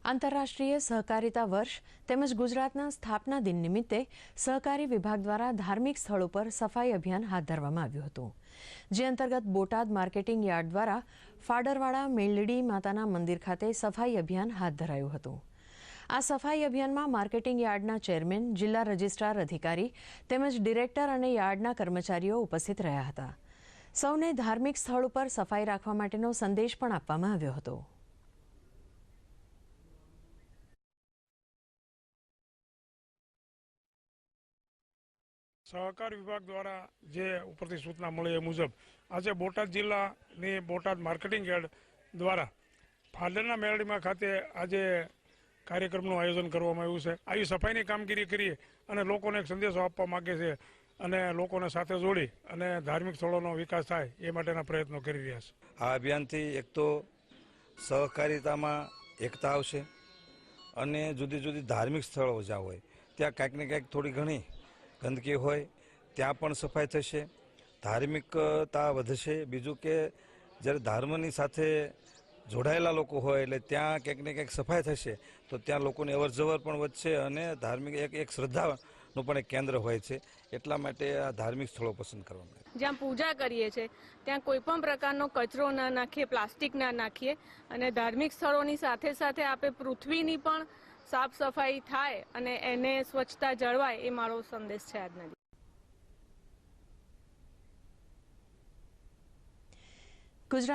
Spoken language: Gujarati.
આંતરરાષ્ટ્રીય સહકારિતા વર્ષ તેમજ ગુજરાતના સ્થાપના દિન નિમિત્તે સહકારી વિભાગ દ્વારા ધાર્મિક સ્થળો પર સફાઈ અભિયાન હાથ ધરવામાં આવ્યું હતું, જે અંતર્ગત બોટાદ માર્કેટિંગ યાર્ડ દ્વારા ફાડરવાડા મેલડી માતાના મંદિર ખાતે સફાઈ અભિયાન હાથ ધરાયું હતું। આ સફાઈ અભિયાનમાં માર્કેટિંગ યાર્ડના ચેરમેન, જિલ્લા રજિસ્ટ્રાર અધિકારી તેમજ ડિરેક્ટર અને યાર્ડના કર્મચારીઓ ઉપસ્થિત રહ્યા હતા। સૌને ધાર્મિક સ્થળ ઉપર સફાઈ રાખવા માટેનો સંદેશ પણ આપવામાં આવ્યો હતો। सहकार विभाग द्वारा जे उपरथी सूचना मळी ए मुजब आज बोटाद जिल्लानी बोटाद मार्केटिंग यार्ड द्वारा फाडरना मेलडीमा खाते आज कार्यक्रमનું આયોજન કરવામાં આવ્યું છે। આવી સફાઈની કામગીરી કરી અને લોકોને એક સંદેશો આપવા માંગે છે અને લોકોને સાથે જોડી અને ધાર્મિક સ્થળોનો વિકાસ થાય એ માટેના પ્રયત્નો કરી રહ્યા છે। આ અભિયાનથી એક તો સહકારિતામાં એકતા આવશે અને જુદી જુદી ધાર્મિક સ્થળો જ્યાં હોય ત્યાં કાંઈક ને કાંઈક થોડી ઘણી ગંદકી હોય ત્યાં પણ સફાઈ થશે, ધાર્મિકતા વધશે। બીજું કે જ્યારે ધર્મની સાથે જોડાયેલા લોકો હોય એટલે ત્યાં ક્યાંક ને ક્યાંક સફાઈ થશે તો ત્યાં લોકોની અવરજવર પણ વધશે અને ધાર્મિક એક શ્રદ્ધાનું પણ એક કેન્દ્ર હોય છે। એટલા માટે આ ધાર્મિક સ્થળો પસંદ કરવામાં આવે। જ્યાં પૂજા કરીએ છીએ ત્યાં કોઈ પણ પ્રકારનો કચરો ના નાખીએ, પ્લાસ્ટિક ના નાખીએ અને ધાર્મિક સ્થળોની સાથે સાથે આપણે પૃથ્વીની પણ સાફ સફાઈ થાય અને એને સ્વચ્છતા જળવાય એ મારો સંદેશ છે આજના દિવસે।